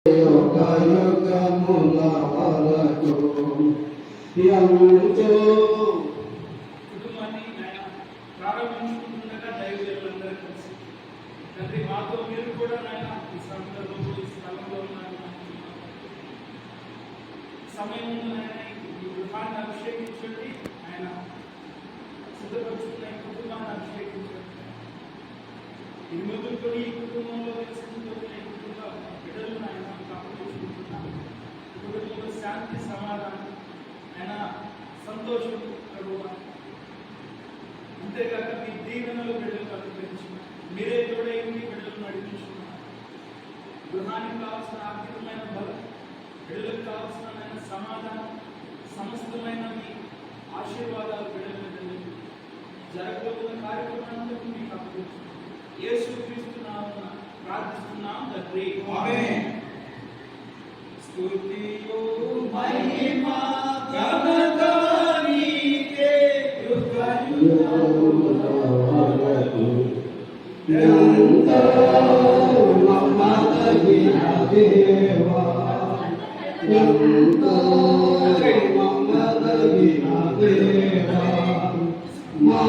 యుగముల వరకు ఎంతో కుటుంబాన్ని ఆయన ప్రారంభించుకుంటుండగా దైవజనులందరూ కలిసి తండ్రి మాతో మీరు కూడా నాయన ఈ సందర్భంలో ఈ స్థలంలో ఉన్నారు సమయం నాయన ఈ గృహాన్ని అభిషేకించండి ఆయన సిద్ధపరుచుకున్న ఈ కుటుంబాన్ని అభిషేకించండి ఇది మొదలుకొని ఈ కుటుంబంలో కలిసిపోతున్న ఈ కుటుంబ బిడ్డలను ఆయన కాపాడుకుంటున్నాను కుటుంబంలో శాంతి సమాధానం ఆయన సంతోషం ప్రభువ అంతేకాక మీ దీవెనలు బిడ్డలకు అనుగ్రహించిన మీరే తోడై మీ బిడ్డలను నడిపించుకున్నారు గృహానికి కావాల్సిన ఆర్థికమైన బలం బిడ్డలకు కావాల్సిన సమాధానం సమస్తమైన మీ ఆశీర్వాదాలు బిడ్డల మీద జరగబోతున్న కార్యక్రమాలను మీకు అప్పగించుకున్నాం యేసుక్రీస్తు నామమున ప్రార్థిస్తున్నాం తండ్రి ఆమేన్. స్తుతియు మహిమ ఘనత నీకే యుగయుగముల వరకు ఎంతో నమ్మదగిన దేవా ఎంతో నమ్మదగిన దేవా మా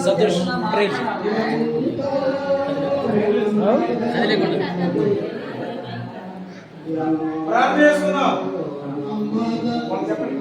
సదృష్ ప్రైజ్ అది లేకుండా ప్రార్థన చేసుకుందాం చెప్పండి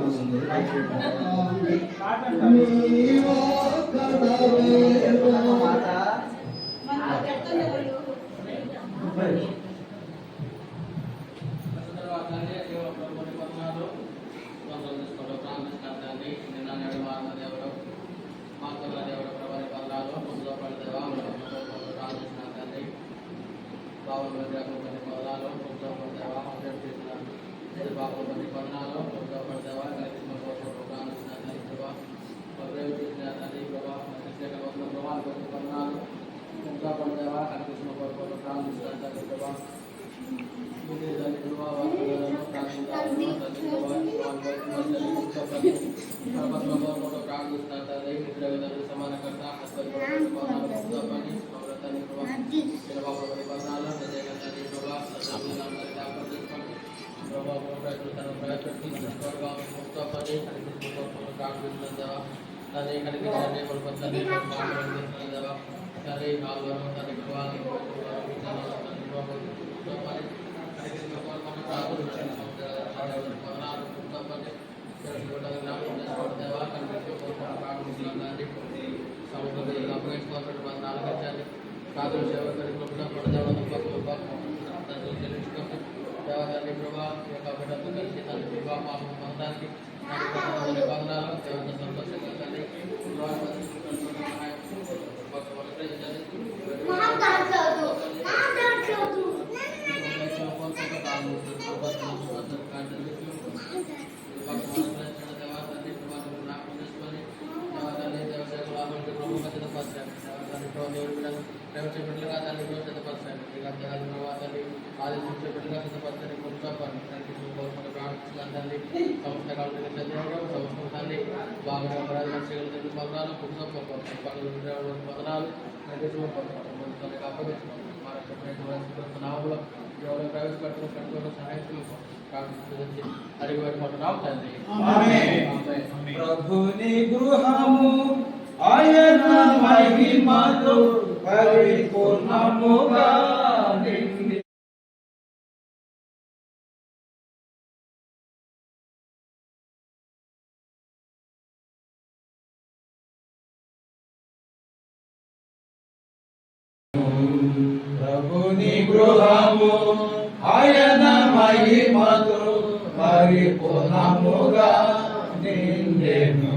గౌరవ ప్రవేశపెట్టిన సంతోష సహాయకులు అడిగి పెట్టుకుంటున్నాం తండ్రి. ప్రభుని గృహము ఆయన మహిమతో పరిపూర్ణముగా నిండి ప్రభుని గృహము ఆయన మహిమతో పరిపూర్ణముగా నిండెను.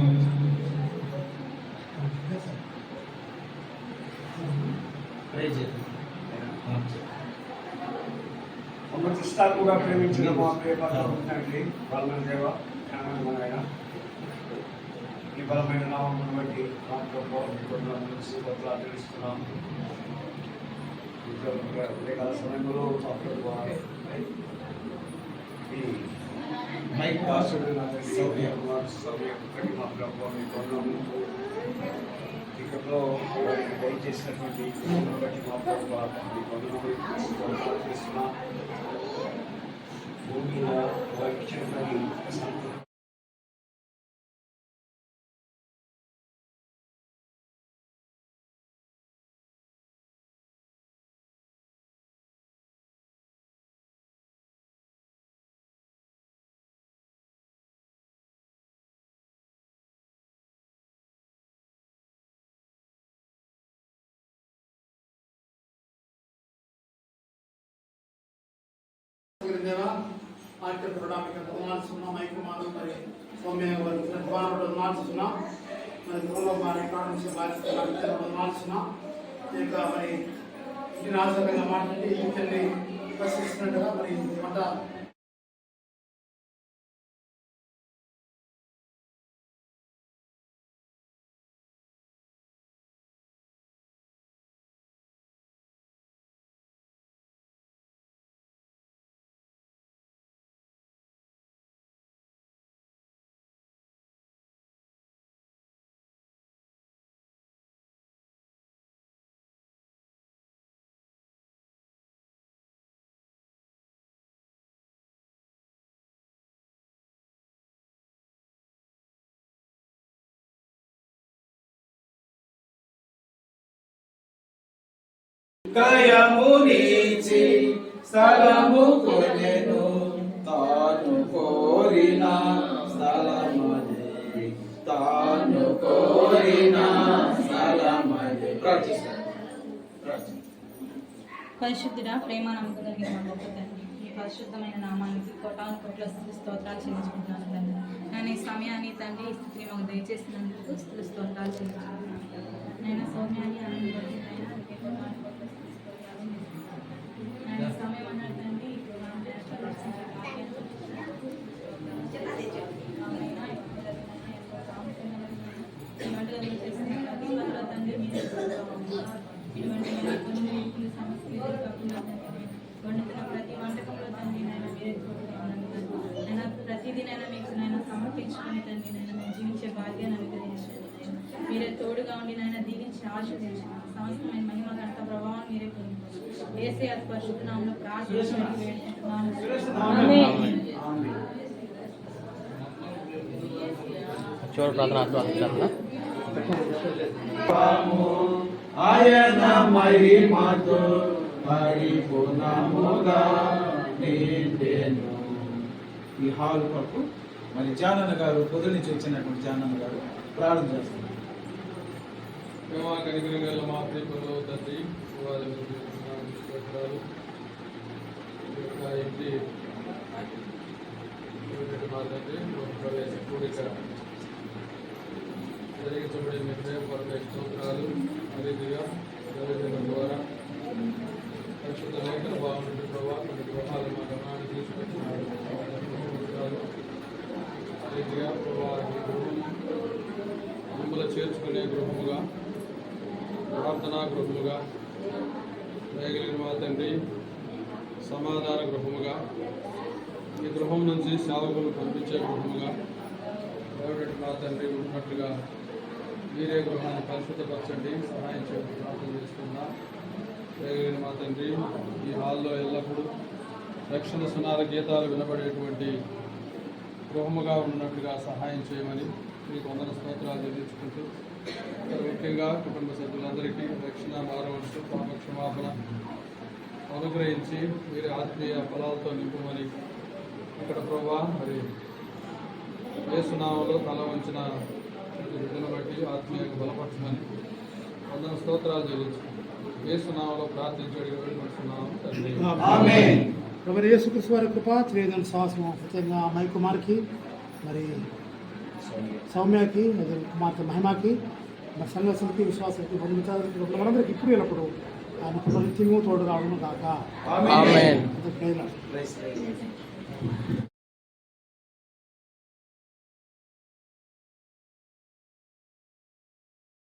ప్రతిష్టాత్మగా ప్రేమించిన మా ప్రేమ తండ్రి బలమైన దేవ జ్ఞానమైన ఆయన ఈ బలమైన నామమును బట్టి మా ప్రభుత్వం తెలుస్తున్నాం. ఉదయకాల సమయంలో ఈ మైక్ దాసుడు సౌర్యం ఒకటి మా ప్రభుత్వం కొన్నాము. టికెట్లో దయచేసినటువంటి బట్టి మా ప్రభుత్వం చేస్తున్నాం. భూమి వారికి ఇచ్చినటువంటి ఆర్టీ ప్రణాళిక మార్చుకున్నాం మైకుమారు మరి సౌమ్య మార్చుకున్నాం మరి గృహంలో మరి ఎకాడమిక్స్ బాధ్యత మార్చుకున్నాం. ఇంకా మరి ఇంటిని ఆశ్చర్యంగా మాట్లాడి ఇంటిని ప్రశ్నిస్తున్నట్టుగా మరి వంట కయమునిచి స్థలము కొనెను తాను కోరిన స్థలమదే తాను కోరిన స్థలమదే. పరిశుద్ధుడా ప్రేమ నమ్మకం కలిగిన మా గొప్ప తండ్రి, ఈ పరిశుద్ధమైన నామానికి కోటాను కోట్ల స్తోత్రాలు చెల్లించుకుంటున్నాను తండ్రి. నేను ఈ సమయాన్ని తండ్రి ఈ స్థితిని మాకు దయచేసినందుకు స్తోత్రాలు చెల్లించుకుంటున్నాను. నేను సౌమ్యాన్ని నేను సమయం అన్నాడు తండ్రి వంటలు చేసిన ప్రతి ఒక్కరు తండ్రి మీరు ఇటువంటి కొన్ని సమస్యలు కాకుండా వండుతున్న ప్రతి వంటకంలో తండ్రి నేను మీరే నేను ప్రతిదీ నేను మీకు నేను సమర్పించుకుని తండ్రి నేను జీవించే భాగ్యాన్ని అనుగ్రహించాను. మీరే తోడుగా ఉండి నాయన దీవించి ఆశీర్వదించిన సమస్తమైన మహిమ ఘనత ప్రభావం మీరే పొందుకోవచ్చు. యేసయ్య అతి పరిశుద్ధ నామములో ప్రార్థించి వేడుకుంటున్నాను. చూడు ప్రార్థన ఆయన మహిమతో పరిపూర్ణముగా నిండెను. ఈ హాల్ కొరకు మరి జానన్న గారు పొద్దు నుంచి వచ్చినటువంటి జానన్న గారు ప్రార్థన చేస్తున్నారు. కనికరంగా మా ప్రియపంలో తండ్రి ఇంటి మా తండ్రి ప్రవేశ కూడిక జరిగించబడిన కొరకై స్తోత్రాలు. అదేవిధంగా ద్వారా పరిశుద్ధ లేఖన బాగుంటుంది ప్రభావ కొన్ని గృహాలు మా గమనాన్ని తీసుకొచ్చినారు. అదేవిధంగా ప్రభావ గుమ్మలు చేర్చుకునే గృహముగా ప్రార్థనా గృహముగా వేగలిగిన మా తండ్రి సమాధాన గృహముగా ఈ గృహం నుంచి సేవకులు పంపించే గృహముగా ఎవరి మా తండ్రి ఉన్నట్లుగా మీరే గృహాన్ని పరిశుద్ధపరచండి, సహాయం చేయడం ప్రార్థన చేస్తున్నా. వేగలిగిన మా తండ్రి ఈ హాల్లో ఎల్లప్పుడూ రక్షణ సునాద గీతాలు వినబడేటువంటి గృహముగా ఉన్నట్టుగా సహాయం చేయమని మీకు వందన స్తోత్రాలు చెల్లించుకుంటూ మరి ముఖ్యంగా కుటుంబ సభ్యులందరికీ రక్షణ మారవచ్చు పాప క్షమాపణ అనుగ్రహించి మీరు ఆత్మీయ ఫలాలతో నింపమని ఇక్కడ ప్రభా మరి యేసునామములో తల వంచిన బిడ్డను బట్టి ఆత్మీయంగా బలపరచమని వందన స్తోత్రాలు చెల్లించు యేసునామములో ప్రార్థించడి వేడుకుంటున్నాము తండ్రి. ఆమేన్. ప్రభు యేసుక్రీస్తు వారి కృప త్రివేదన శ్వాసం ప్రత్యేకంగా అమ్మాయి కుమార్కి మరి సౌమ్యకి మరి కుమార్తె మహిమకి మరి సంఘానికి విశ్వాసానికి మనందరికీ ఇప్పుడు వెళ్ళప్పుడు ఆయన కృప నిత్యము తోడు రావడం కాక ఆమేన్. ప్రేమ ప్రైజ్ లార్డ్.